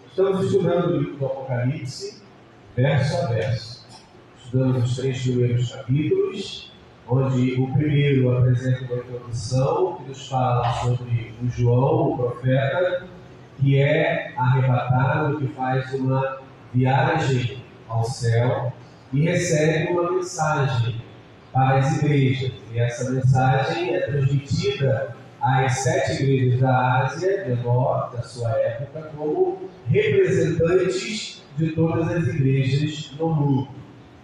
Estamos estudando o livro do Apocalipse, verso a verso. Estudamos os 3 primeiros capítulos, onde o primeiro apresenta uma introdução que nos fala sobre o João, o profeta, que é arrebatado, que faz uma viagem ao céu e recebe uma mensagem para as igrejas. E essa mensagem é transmitida às 7 igrejas da Ásia Menor, da sua época, como representantes de todas as igrejas no mundo.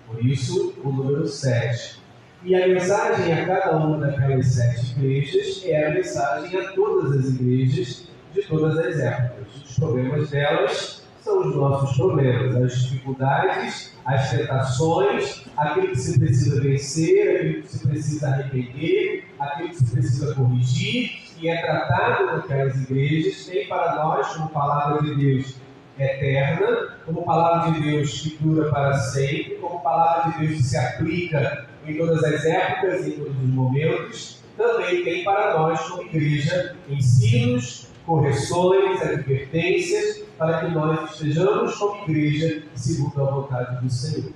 Por isso, o número 7. E a mensagem a cada uma daquelas 7 igrejas é a mensagem a todas as igrejas de todas as épocas. Os problemas delas são os nossos problemas, as dificuldades, as tentações, aquilo que se precisa vencer, aquilo que se precisa arrepender, aquilo que se precisa corrigir, e é tratado naquelas igrejas, tem para nós, como palavra de Deus eterna, como palavra de Deus que dura para sempre, como palavra de Deus que se aplica em todas as épocas e em todos os momentos, também tem para nós, como igreja, ensinos, correções, advertências, para que nós estejamos como igreja segundo a vontade do Senhor.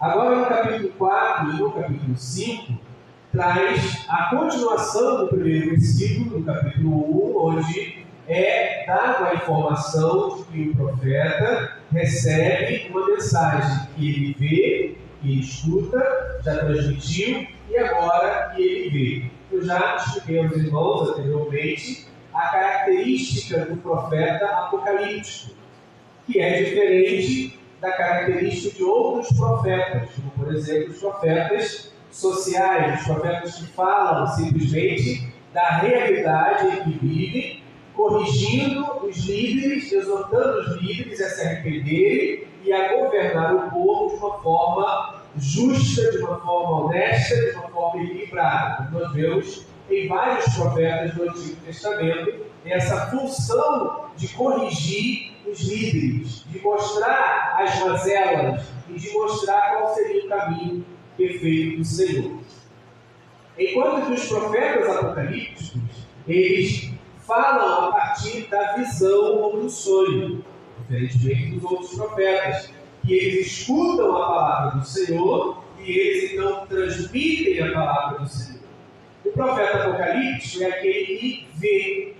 Agora, no capítulo 4 e no capítulo 5, traz a continuação do primeiro versículo, do capítulo 1, onde é dada a informação de que o profeta recebe uma mensagem que ele vê, que ele escuta, já transmitiu, e agora que ele vê. Eu já expliquei aos irmãos anteriormente a característica do profeta apocalíptico, que é diferente da característica de outros profetas, como, por exemplo, os profetas sociais, os profetas que falam simplesmente da realidade em que vivem, corrigindo os líderes, exortando os líderes a se arrependerem e a governar o povo de uma forma justa, de uma forma honesta, de uma forma equilibrada. Como nós vemos em vários profetas do Antigo Testamento, essa função de corrigir os líderes, de mostrar as mazelas e de mostrar qual seria o caminho perfeito do Senhor. Enquanto que os profetas apocalípticos, eles falam a partir da visão ou do sonho, diferentemente dos outros profetas, que eles escutam a palavra do Senhor e eles então transmitem a palavra do Senhor. O profeta apocalíptico é aquele que vê,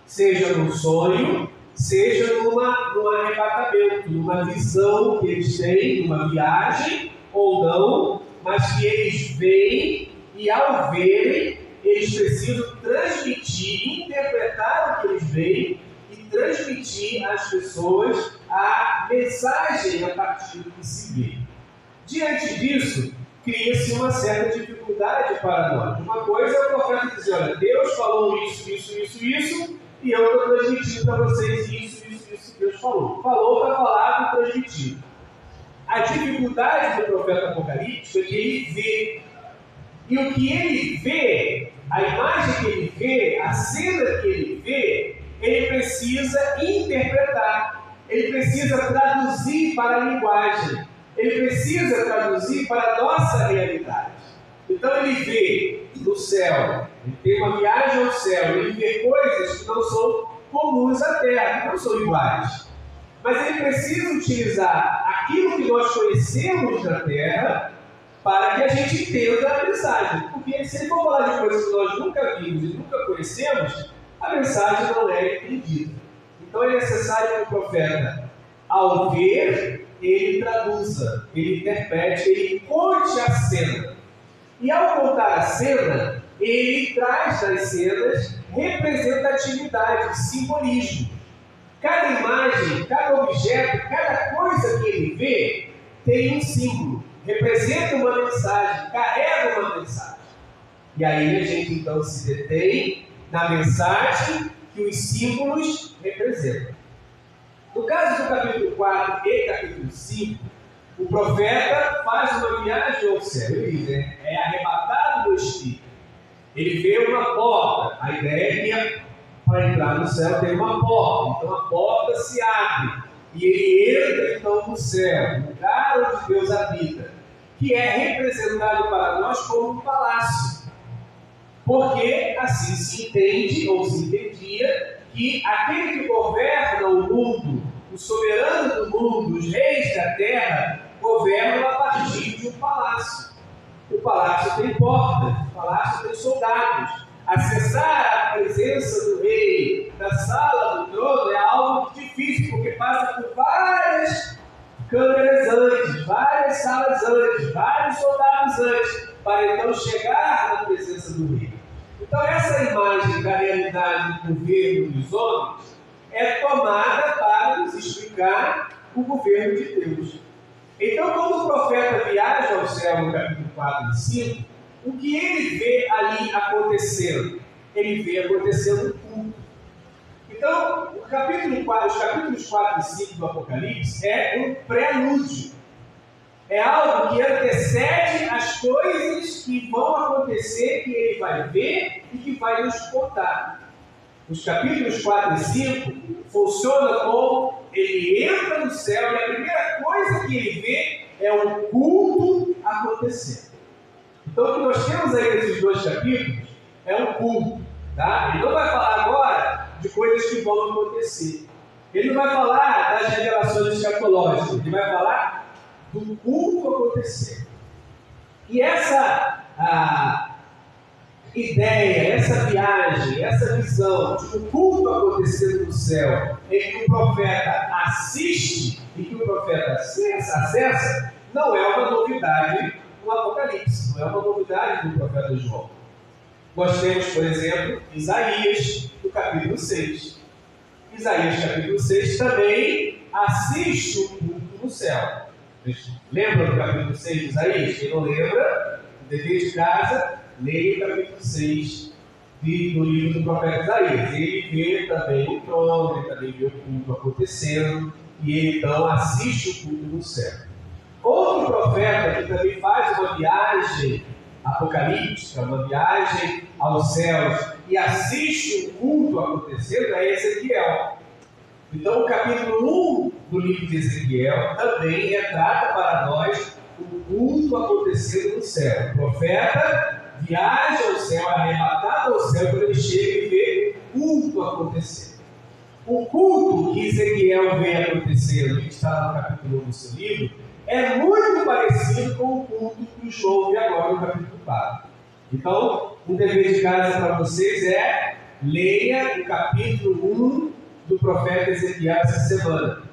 seja num sonho, seja num arrebatamento, numa visão que eles têm, numa viagem ou não, mas que eles veem e ao verem, eles precisam transmitir, interpretar o que eles veem e transmitir às pessoas a mensagem a partir do que se vê. Diante disso, cria-se uma certa dificuldade para nós. Uma coisa é o profeta dizer, olha, Deus falou isso, e eu estou transmitindo para vocês isso que Deus falou. Falou para falar e transmitir. A dificuldade do profeta apocalíptico é que ele vê. E o que ele vê, a imagem que ele vê, a cena que ele vê, ele precisa interpretar. Ele precisa traduzir para a linguagem. Ele precisa traduzir para a nossa realidade. Então ele vê no céu, ele tem uma viagem ao céu, ele vê coisas que não são comuns à Terra, que não são iguais. Mas ele precisa utilizar aquilo que nós conhecemos da Terra para que a gente entenda a mensagem. Porque se ele for falar de coisas que nós nunca vimos e nunca conhecemos, a mensagem não é entendida. Então é necessário que o profeta, ao ver, ele traduza, ele interprete, ele conte a cena. E ao contar a cena, ele traz das cenas representatividade, simbolismo. Cada imagem, cada objeto, cada coisa que ele vê tem um símbolo, representa uma mensagem, carrega uma mensagem. E aí a gente então se detém na mensagem que os símbolos representam. No caso do capítulo 4 e capítulo 5, o profeta faz uma viagem ao céu, ele é arrebatado do Espírito. Ele vê uma porta, a ideia é que para entrar no céu tem uma porta, então a porta se abre e ele entra então no céu, no lugar onde Deus habita, que é representado para nós como um palácio, porque assim se entende ou se entendia que aquele que governa o mundo o soberano do mundo, os reis da terra, governam a partir de um palácio. O palácio tem portas, o palácio tem soldados. Acessar a presença do rei da sala do trono é algo difícil, porque passa por várias câmeras antes, várias salas antes, vários soldados antes, para então chegar na presença do rei. Então essa imagem da realidade do governo dos homens é tomada para nos explicar o governo de Deus. Então, quando o profeta viaja ao céu no capítulo 4 e 5, o que ele vê ali acontecendo? Ele vê acontecendo culto. Então, os capítulos 4 e 5 do Apocalipse é um prelúdio. É algo que antecede as coisas que vão acontecer, que ele vai ver e que vai nos contar. Os capítulos 4 e 5 funcionam como ele entra no céu e a primeira coisa que ele vê é um culto acontecendo. Então, o que nós temos aí nesses dois capítulos é um culto. Tá? Ele não vai falar agora de coisas que vão acontecer. Ele não vai falar das revelações escatológicas. Ele vai falar do culto acontecendo. E essa ideia, essa viagem, essa visão de um culto acontecendo no céu, em que o profeta assiste e que o profeta acessa, não é uma novidade no Apocalipse, não é uma novidade do profeta João. Nós temos, por exemplo, Isaías, no capítulo 6. Isaías, capítulo 6, também assiste o culto no céu. Lembra do capítulo 6 de Isaías? Quem não lembra, o dever de casa, leia o capítulo 6 do livro do profeta Isaías. Ele vê também o trono, ele também vê o culto acontecendo, e ele então assiste o culto no céu. Outro profeta que também faz uma viagem apocalíptica, uma viagem aos céus, e assiste o culto acontecendo, é Ezequiel. Então, o capítulo 1 do livro de Ezequiel também retrata para nós o culto acontecendo no céu. O profeta viaja ao céu, arrebatado ao céu, quando ele chega e vê o culto acontecendo. O culto que Ezequiel vê acontecendo, que está no capítulo 1 do seu livro, é muito parecido com o culto que o João vê agora no capítulo 4. Então, um dever de casa para vocês é leia o capítulo 1 do profeta Ezequiel essa semana.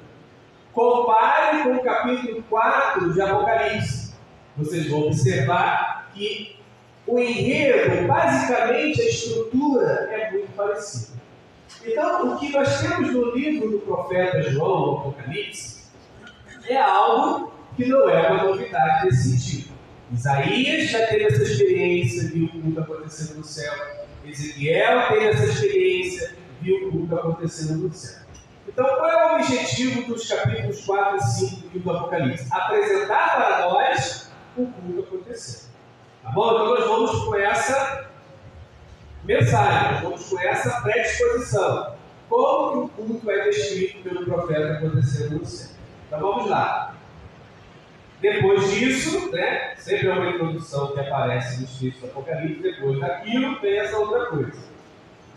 Compare com o capítulo 4 de Apocalipse. Vocês vão observar que o enredo, basicamente a estrutura, é muito parecida. Então, o que nós temos no livro do profeta João, no Apocalipse, é algo que não é uma novidade nesse sentido. Isaías já teve essa experiência, viu o culto acontecendo no céu. Ezequiel teve essa experiência, viu o culto acontecendo no céu. Então, qual é o objetivo dos capítulos 4 e 5 do livro do Apocalipse? Apresentar para nós o culto acontecendo. Tá bom? Então, nós vamos com essa mensagem, nós vamos com essa predisposição. Como que o culto é descrito pelo profeta acontecendo no céu? Então, vamos lá. Depois disso, sempre é uma introdução que aparece nos textos do Apocalipse, depois daquilo tem essa outra coisa.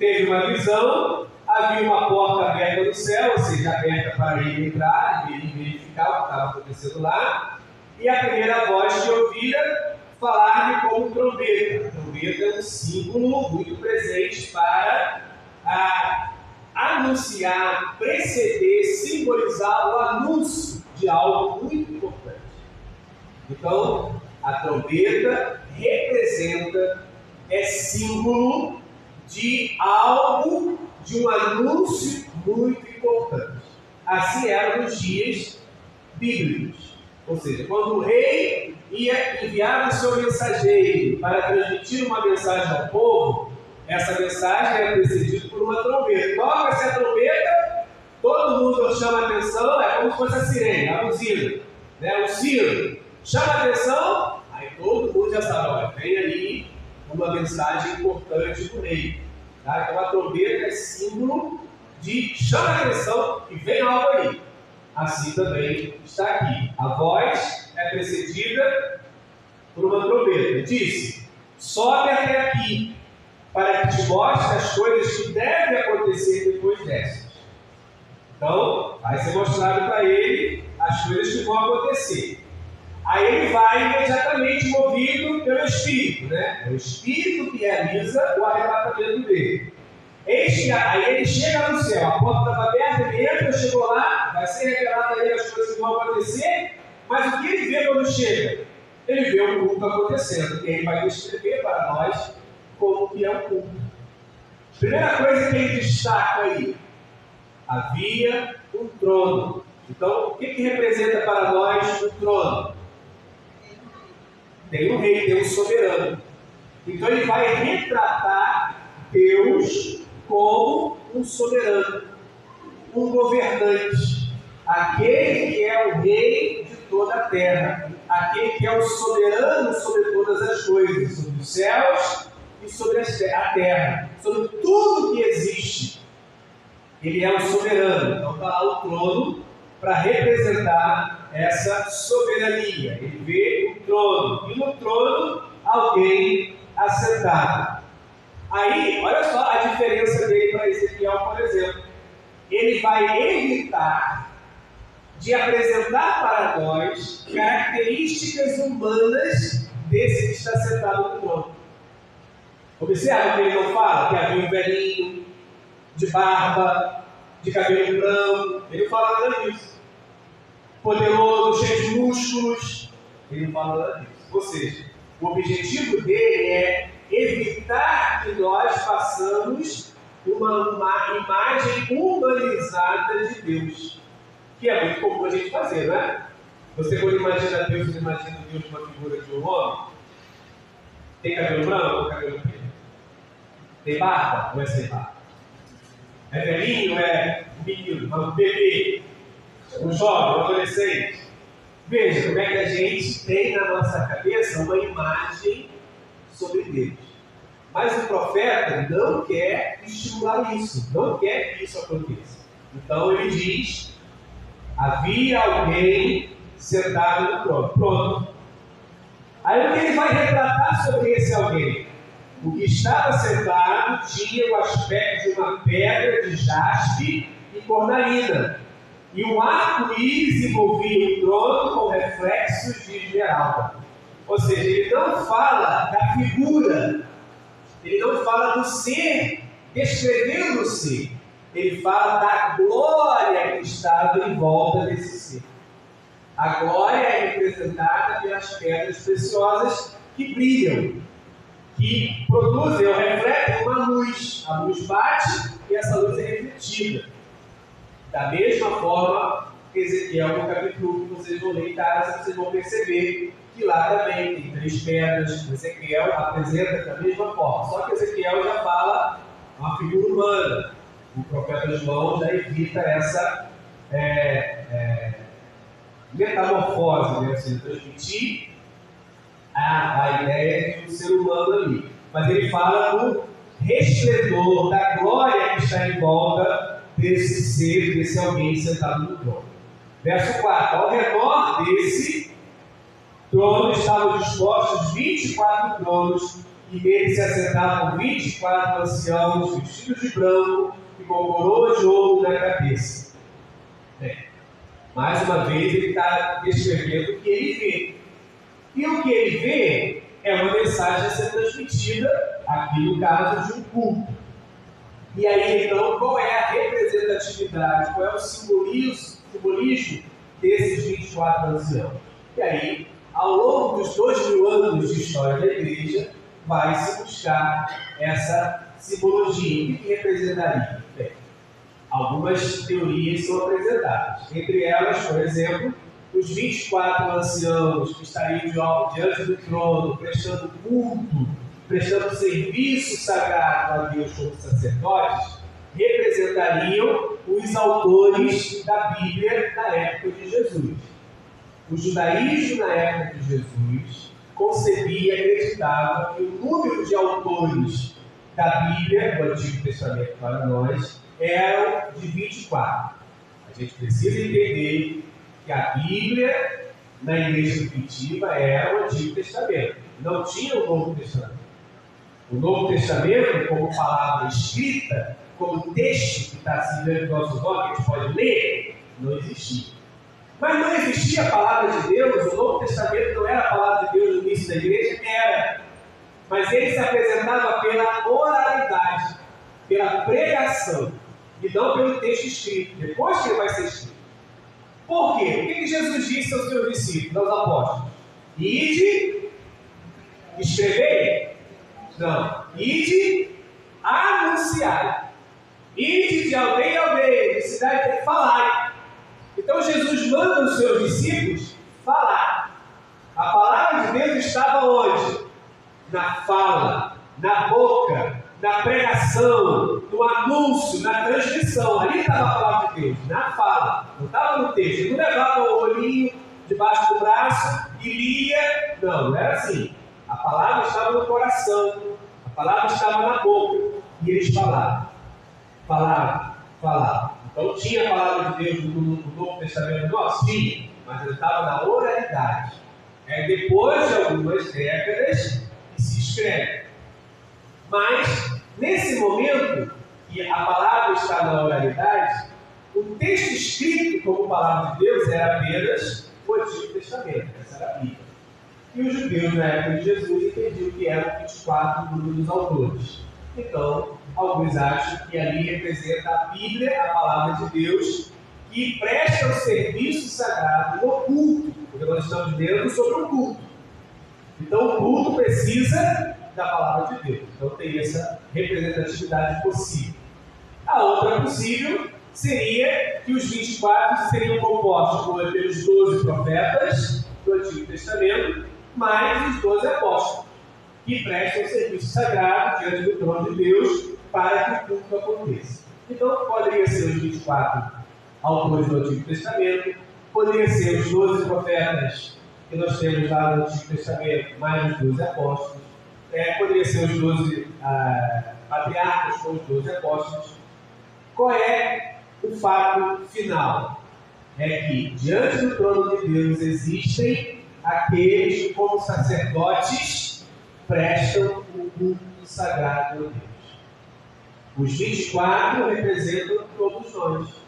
Teve uma visão, havia uma porta aberta no céu, ou seja, aberta para ele entrar e ele verificar o que estava acontecendo lá, e a primeira voz que ouvira falar-lhe como trombeta. A trombeta é um símbolo muito presente para anunciar, preceder, simbolizar o anúncio de algo muito importante. Então, a trombeta representa, é símbolo de algo, de um anúncio muito importante. Assim era nos dias bíblicos. Ou seja, quando o rei ia enviar o seu mensageiro para transmitir uma mensagem ao povo, essa mensagem era precedida por uma trombeta. Toca-se a trombeta, todo mundo chama a atenção, é como se fosse a sirene, a buzina, o sino. Chama a atenção, aí todo mundo já sabe, olha, vem ali uma mensagem importante do rei. Tá? Então a trombeta é símbolo de chama a atenção e vem algo ali. Assim também está aqui. A voz é precedida por uma trombeta. Disse: sobe até aqui, para que te mostre as coisas que devem acontecer depois dessas. Então, vai ser mostrado para ele as coisas que vão acontecer. Aí ele vai imediatamente movido pelo Espírito, né? É o Espírito que realiza o arrebatamento dele. Aí ele chega no céu, a porta estava aberta, ele entra, chegou lá, vai ser revelado a ele as coisas que vão acontecer, mas o que ele vê quando chega? Ele vê o culto acontecendo, e ele vai descrever para nós como que é o culto. Primeira coisa que ele destaca aí, havia um trono. Então, o que representa para nós o trono? Tem um rei, tem um soberano. Então ele vai retratar Deus como um soberano, um governante, aquele que é o rei de toda a terra, aquele que é o soberano sobre todas as coisas, sobre os céus e sobre a terra, sobre tudo que existe. Ele é o soberano. Então está lá o trono para representar essa soberania. Ele vê o trono, e no trono alguém assentado. Aí, olha só a diferença dele para Ezequiel, por exemplo. Ele vai evitar de apresentar para nós características humanas desse que está sentado no trono. Observa que ele não fala que havia um velhinho de barba, de cabelo branco. Ele não fala nada disso. Poderoso, cheio de músculos. Ele não fala nada disso. Ou seja, o objetivo dele é evitar que nós façamos uma imagem humanizada de Deus, que é muito comum a gente fazer, não é? Você, quando imagina Deus, você imagina Deus uma figura de um homem? Tem cabelo branco ou cabelo preto? Tem barba ou é sem barba? É velhinho ou é um menino, um bebê, um jovem, um adolescente? Veja como é que a gente tem na nossa cabeça uma imagem sobre Deus. Mas o profeta não quer estimular isso, não quer que isso aconteça. Então ele diz: havia alguém sentado no trono. Pronto. Aí o que ele vai retratar sobre esse alguém? O que estava sentado tinha o aspecto de uma pedra de jaspe e cornalina, e um arco-íris envolvia o trono com reflexos de esmeralda. Ou seja, ele não fala da figura, ele não fala do ser, descrevendo o ser. Ele fala da glória que estava em volta desse ser. A glória é representada pelas pedras preciosas que brilham, que produzem ou refletem uma luz. A luz bate e essa luz é refletida. Da mesma forma, Ezequiel, no capítulo que vocês vão ler em casa, vocês vão perceber que lá também tem 3 pedras. Ezequiel apresenta da mesma forma, só que Ezequiel já fala uma figura humana. O profeta João já evita essa metamorfose, né? Ou seja, transmitir a ideia de um ser humano ali. Mas ele fala do resplendor, da glória que está em volta desse ser, desse alguém sentado no trono. Verso 4: ao redor desse trono estavam dispostos 24 tronos, e nele se assentavam 24 anciãos vestidos de branco e com coroa de ouro na cabeça. Mais uma vez ele está descrevendo o que ele vê. E o que ele vê é uma mensagem a ser transmitida, aqui no caso de um culto. E aí então, qual é a representatividade, qual é o simbolismo desses 24 anciãos? E aí, ao longo dos 2000 anos de história da igreja, vai se buscar essa simbologia. O que representaria? Bem, algumas teorias são apresentadas. Entre elas, por exemplo, os 24 anciãos que estariam diante do trono, prestando culto, prestando serviço sagrado a Deus como sacerdotes, representariam os autores da Bíblia na época de Jesus. O judaísmo na época de Jesus concebia e acreditava que o número de autores da Bíblia, do Antigo Testamento para nós, eram de 24. A gente precisa entender que a Bíblia na igreja primitiva era o Antigo Testamento, não tinha o Novo Testamento. O Novo Testamento, como palavra escrita, como texto que está assim diante dos nossos olhos, que a gente pode ler, não existia. Mas não existia a palavra de Deus, o Novo Testamento não era a palavra de Deus no início da igreja, era. Mas ele se apresentava pela oralidade, pela pregação, e não pelo texto escrito, depois que ele vai ser escrito. Por quê? O que Jesus disse aos seus discípulos, aos apóstolos? Ide, escrevei? Não. Ide, anunciai. Ide de aldeia em aldeia, de cidade em falar. Então Jesus manda os seus discípulos falar. A palavra de Deus estava onde? Na fala, na boca, na pregação, no anúncio, na transmissão. Ali estava a palavra de Deus, na fala. Não estava no texto. Ele não levava o olhinho debaixo do braço e lia. Não era assim. A palavra estava no coração, a palavra estava na boca. E eles falavam. Então tinha a palavra de Deus no Novo Testamento nosso? Sim, mas ele estava na oralidade. Depois de algumas décadas que se escreve. Mas, nesse momento que a palavra está na oralidade, o texto escrito como palavra de Deus era apenas o Antigo Testamento, essa era a Bíblia. E os judeus na época de Jesus entendiam que eram 24 números autores. Então, alguns acham que ali representa a Bíblia, a palavra de Deus, que presta o serviço sagrado no culto, porque nós estamos lendo sobre o culto. Então, o culto precisa da palavra de Deus. Então, tem essa representatividade possível. A outra possível seria que os 24 seriam compostos pelos 12 profetas do Antigo Testamento, mais os 12 apóstolos, que prestam serviço sagrado diante do trono de Deus para que o culto aconteça. Então, poderia ser os 24 autores do Antigo Testamento, poderia ser os 12 profetas que nós temos lá no Antigo Testamento, mais os 12 apóstolos, poderia ser os 12 patriarcas ou os 12 apóstolos. Qual é o fato final? É que diante do trono de Deus existem aqueles que, como sacerdotes, prestam o culto sagrado a Deus. Os 24 representam todos nós.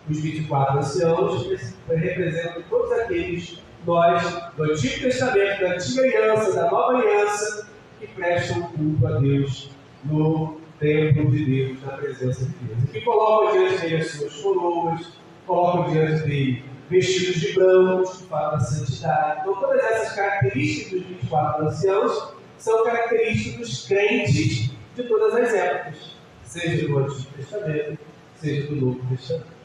Os 24 anciãos representam todos aqueles nós do Antigo Testamento, da Antiga Aliança, da Nova Aliança, que prestam culto a Deus no templo de Deus, na presença de Deus. E que colocam diante dele as suas coroas, colocam diante dele vestidos de brancos, que falam da santidade. Então, todas essas características dos 24 anciãos são características dos crentes de todas as épocas, seja do Antigo Testamento, seja do Novo Testamento.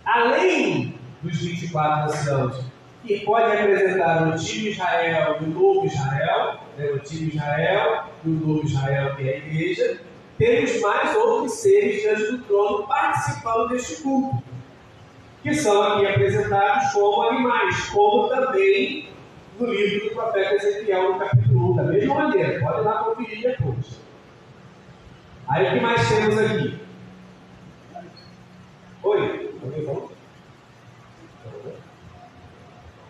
Além dos 24 anciãos, que pode representar o Antigo Israel e o Novo Israel, o Antigo Israel e o Novo Israel, que é a igreja, temos mais outros seres diante do trono participando deste culto, que são aqui apresentados como animais, como também no livro do profeta Ezequiel, no capítulo 1, da mesma maneira. Pode lá conferir depois. Aí o que mais temos aqui? Oi? Alguém falou?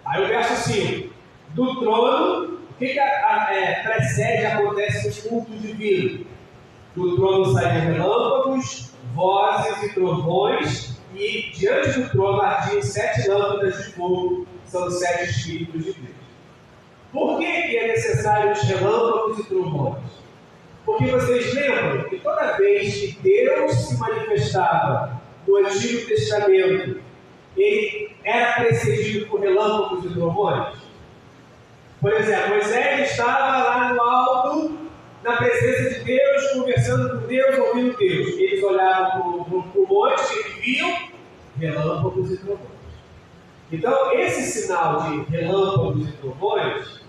Aí o verso 5. Do trono, o que precede, acontece nos cultos divinos? Do trono saem relâmpagos, vozes e trovões, e diante do trono ardiam 7 lâmpadas de fogo, são os 7 Espíritos de Deus. Por que é necessário os relâmpagos e trovões? Porque vocês lembram que toda vez que Deus se manifestava no Antigo Testamento, ele era precedido por relâmpagos e trovões? Por exemplo, Moisés estava lá no alto, na presença de Deus, conversando com Deus, ouvindo Deus. Eles olhavam para o monte e viam relâmpagos e trovões. Então, esse sinal de relâmpagos e trovões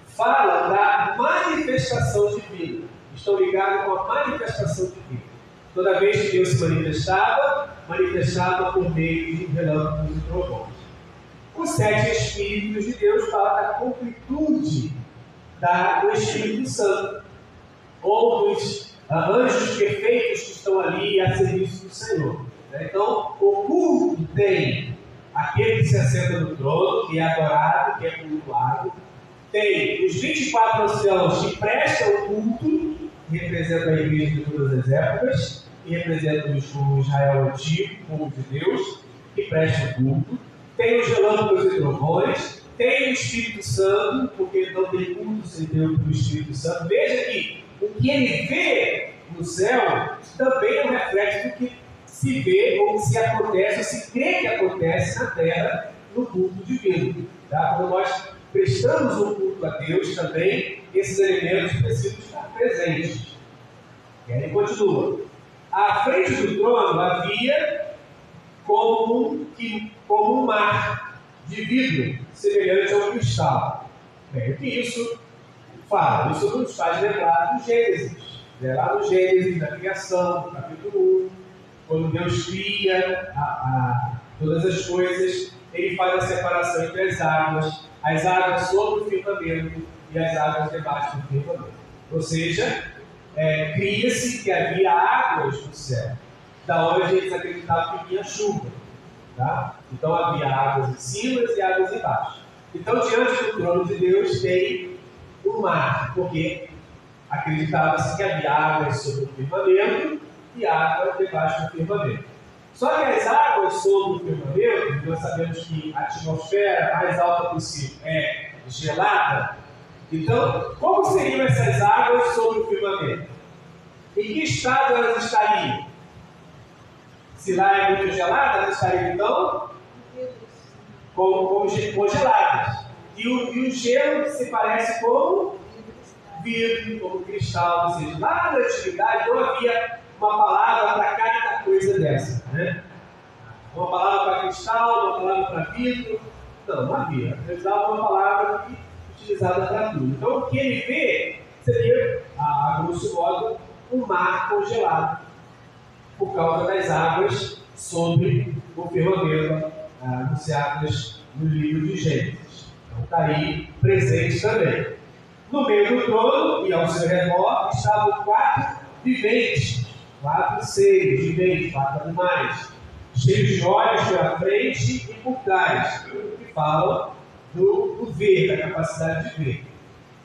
fala da manifestação divina. Estão ligados com a manifestação divina. Toda vez que Deus se manifestava por meio de relâmpagos e trovões. Os 7 Espíritos de Deus falam da completude do Espírito Santo, ou dos anjos perfeitos que estão ali a serviço do Senhor. Então, o culto tem aquele que se assenta no trono, que é adorado, que é cultuado. Tem os 24 anciãos que prestam o culto, que representam a igreja de todas as épocas. que representa o Israel antigo, o povo de Deus, que presta culto. Tem os relâmpagos e trovões. Tem o Espírito Santo, porque não tem culto sem Deus pelo Espírito Santo. Veja que o que ele vê no céu também é um reflexo do que se vê ou se acontece, ou se crê que acontece na terra, no culto divino. Tá? Quando nós prestamos um culto a Deus também, esses elementos precisam estar presentes. E aí ele continua. À frente do trono havia como um mar de vidro, semelhante ao cristal. Bem, o que isso fala? Isso nos faz lembrar do Gênesis. Lá no Gênesis, da criação, no capítulo 1, quando Deus cria todas as coisas, ele faz a separação entre as águas sobre o firmamento e as águas debaixo do firmamento. Ou seja, cria-se que havia águas no céu, da onde eles acreditavam que vinha chuva. Tá? Então havia águas em cima e águas embaixo. Então, diante do trono de Deus tem um mar, porque acreditava-se que havia águas sobre o firmamento e águas debaixo do firmamento. Só que as águas sobre o firmamento, nós sabemos que a atmosfera mais alta possível é gelada. Então, como seriam essas águas sobre o firmamento? Em que estado elas estariam? Se lá é muito gelada, elas estariam então congeladas. E o gelo se parece como vidro, como cristal. Ou seja, lá na antiguidade não havia uma palavra para cada coisa dessa. Né? Uma palavra para cristal, uma palavra para vidro. Não havia. Eles davam uma palavra utilizada para tudo. Então o que ele vê seria, a grosso modo, um mar congelado, por causa das águas sobre o firmamento, anunciadas no livro de Gênesis. Então está aí presente também. No meio do trono e ao seu redor estavam 4 viventes, 4 seres viventes, 4 animais, cheios de olhos pela frente e por trás, que falam do ver, da capacidade de ver.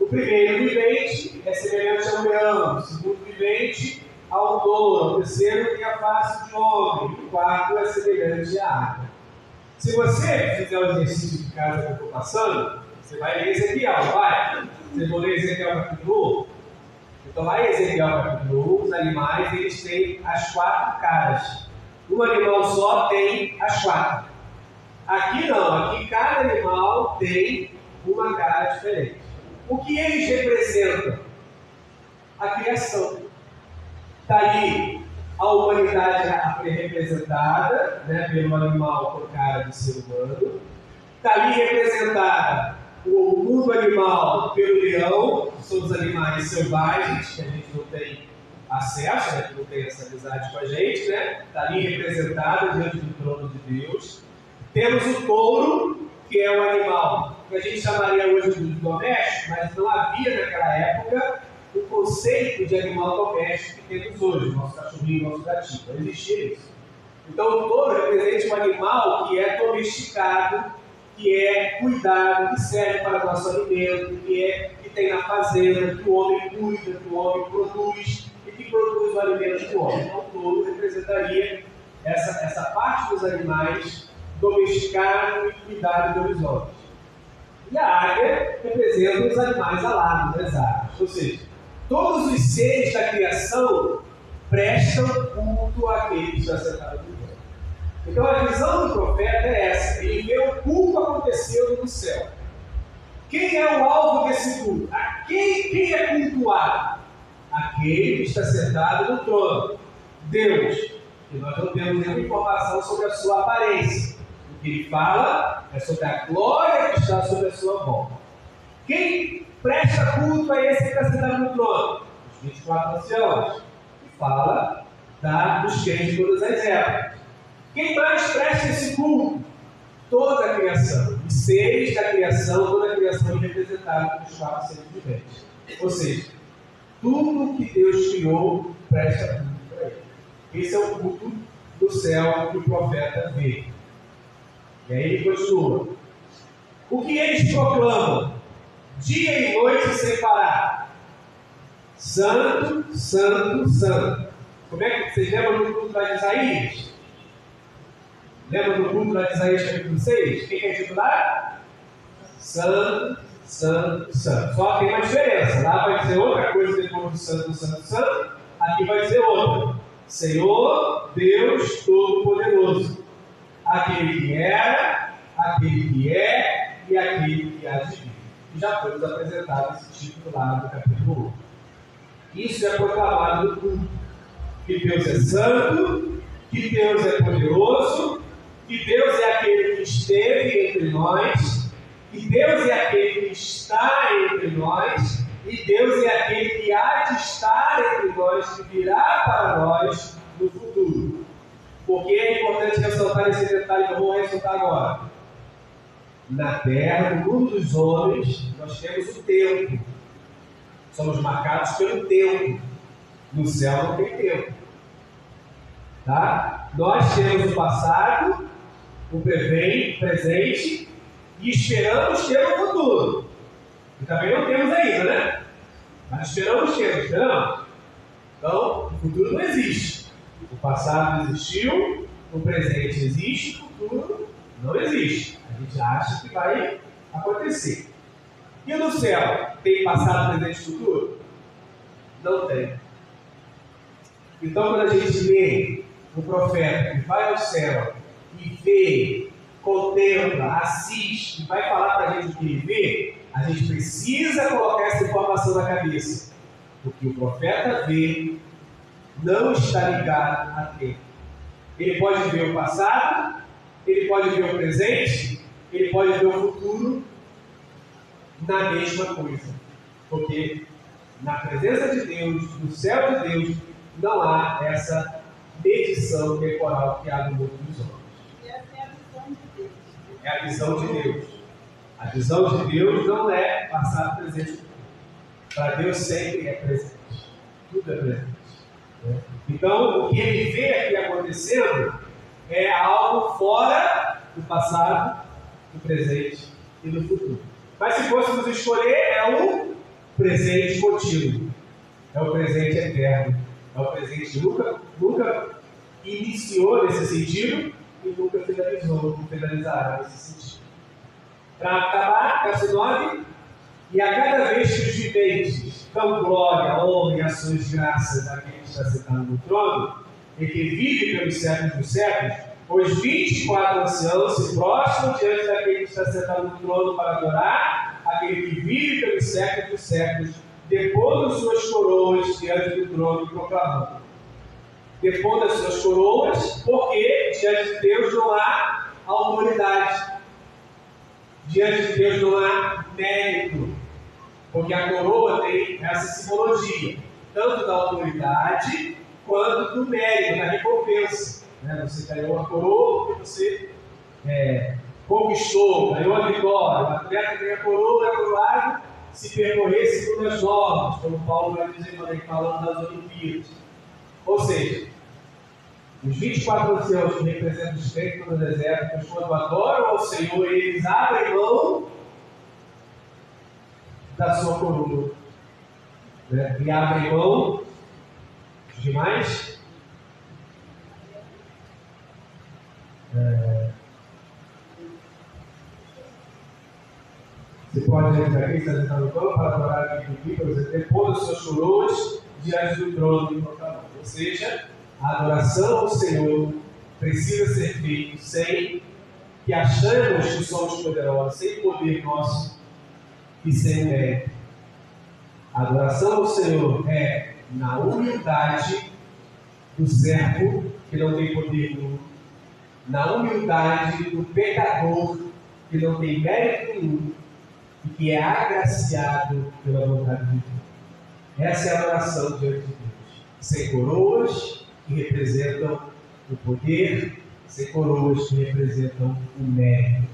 O primeiro vivente é semelhante ao leão, o segundo vivente ao touro, o terceiro tem a face de homem, e o quarto é semelhante à água. Se você fizer o exercício de casa que eu estou passando, você vai ler Ezequiel, vai? Vocês vão ler Ezequiel capítulo 1? Então lá em Ezequiel capítulo 1, os animais eles têm as 4 caras. Um animal só tem as 4. Aqui não, aqui cada animal tem uma cara diferente. O que eles representam? A criação. Está ali a humanidade representada, né, pelo animal com cara de ser humano. Está ali representada o mundo animal pelo leão, que são os animais selvagens, que a gente não tem acesso, né, que não tem essa amizade com a gente, né? Está ali representada diante do trono de Deus. Temos o touro, que é um animal que a gente chamaria hoje de doméstico, mas não havia naquela época o conceito de animal doméstico que temos hoje, nosso cachorrinho, nosso gatinho. Não existia isso. Então o touro representa um animal que é domesticado, que é cuidado, que serve para nosso alimento, que tem na fazenda, que o homem cuida, que o homem produz e que produz o alimento do homem. Então o touro representaria essa parte dos animais domesticado e cuidado pelos homens. E a águia representa os animais alados, as águias. Ou seja, todos os seres da criação prestam culto àquele que está sentado no trono. Então a visão do profeta é essa. Ele vê o culto acontecendo no céu. Quem é o alvo desse culto? Quem é cultuado? Aquele que está sentado no trono. Deus. E nós não temos nenhuma informação sobre a sua aparência. O que ele fala é sobre a glória que está sobre a sua volta. Quem presta culto a esse que está sentado no trono? Os 24 anciãos. Que fala dos crentes de todas as épocas. Quem mais presta esse culto? Toda a criação. Os seres da criação, toda a criação é representada pelos 4 seres viventes. Ou seja, tudo que Deus criou presta culto para ele. Esse é o culto do céu que o profeta vê. E aí ele continua. O que eles proclamam? Dia e noite sem parar. Santo, santo, santo. Como é que vocês lembram do culto lá de Isaías? Lembram do culto lá de Isaías capítulo 6? Quem é titular? Santo, Santo, Santo. Só tem uma diferença. Lá vai dizer outra coisa depois do Santo, Santo, Santo. Aqui vai dizer outra. Senhor, Deus Todo-Poderoso. Aquele que era, aquele que é e aquele que há de vir. E já foi nos apresentado esse título lá no capítulo 1. Isso é proclamado no culto. Que Deus é santo, que Deus é poderoso, que Deus é aquele que esteve entre nós, que Deus é aquele que está entre nós, e Deus é aquele que há de estar entre nós, que virá para nós no futuro. Porque é importante ressaltar esse detalhe que eu vou ressaltar agora. Na terra, no mundo dos homens, nós temos o tempo. Somos marcados pelo tempo. No céu não tem tempo. Tá? Nós temos o passado, o presente e esperamos ter o futuro. E também não temos ainda, né? Mas esperamos ter, esperamos. Então, o futuro não existe. O passado existiu, o presente existe, o futuro não existe. A gente acha que vai acontecer. E no céu, tem passado, presente e futuro? Não tem. Então, quando a gente lê o profeta que vai ao céu e vê, contempla, assiste e vai falar para a gente o que ele vê, a gente precisa colocar essa informação na cabeça. O que o profeta vê não está ligado a tempo. Ele pode ver o passado, ele pode ver o presente, ele pode ver o futuro na mesma coisa. Porque na presença de Deus, no céu de Deus, não há essa medição temporal que há no mundo dos homens. E essa é a visão de Deus. É a visão de Deus. A visão de Deus não é passado, presente e futuro. Para Deus sempre é presente. Tudo é presente. Então, o que ele vê aqui acontecendo é algo fora do passado, do presente e do futuro. Mas se fôssemos escolher, é um presente contínuo. É o presente eterno. É o presente que nunca iniciou nesse sentido e nunca finalizará nesse sentido. Para acabar, verso 9, e a cada vez que os viventes dão glória, honra e ações de graças àquele que está sentado no trono, e que vive pelos séculos dos séculos, os 24 anciãos se prostram diante daquele que está sentado no trono para adorar aquele que vive pelos séculos dos séculos, depondo suas coroas diante do trono e proclamando. Depondo as suas coroas, porque diante de Deus não há autoridade. Diante de Deus não há mérito. Porque a coroa tem essa simbologia, tanto da autoridade quanto do mérito, da recompensa. Você ganhou a coroa porque você conquistou, ganhou a vitória. O atleta ganha a coroa, é coroado se percorrer segundo as normas, como Paulo vai dizer quando ele fala das Olimpíadas. Ou seja, os 24 anciãos que representam os crentes no deserto, quando adoram ao Senhor, eles abrem mão da sua coroa, e abrem mão dos demais. Você pode entrar aqui, está sentado no trono para adorar aqui do por exemplo, depois das suas coroas diante do trono de proclamar. Ou seja, a adoração ao Senhor precisa ser feita sem que achamos que somos poderosos, sem poder nosso e sem mérito. A adoração ao Senhor é na humildade do servo que não tem poder nenhum, na humildade do pecador que não tem mérito nenhum e que é agraciado pela vontade de Deus. Essa é a adoração diante de Deus. Sem coroas que representam o poder, sem coroas que representam o mérito.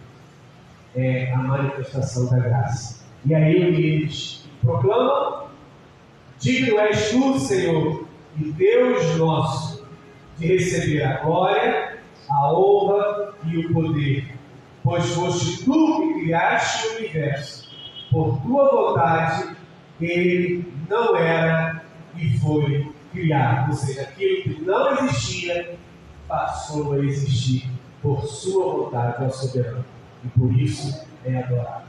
É a manifestação da graça. E aí eles proclamam: digno és tu, Senhor, e Deus nosso, de receber a glória, a honra e o poder, pois foste tu que criaste o universo. Por tua vontade, ele não era e foi criado, ou seja, aquilo que não existia passou a existir por sua vontade, ó soberano, e por isso é adorado.